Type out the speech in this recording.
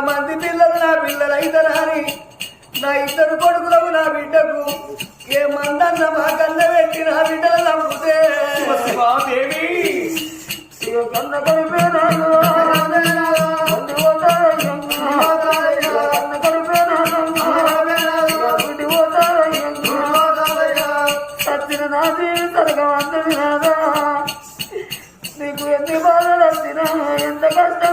మంది పిల్లలు నా పిల్లలు అయితరాని నా ఇద్దరు కొడుకులకు నా బిడ్డకు ఏ మందన్న మా కన్న పెట్టి నా బిడ్డలు నమ్ముతే దేవి కన్న కొడుకు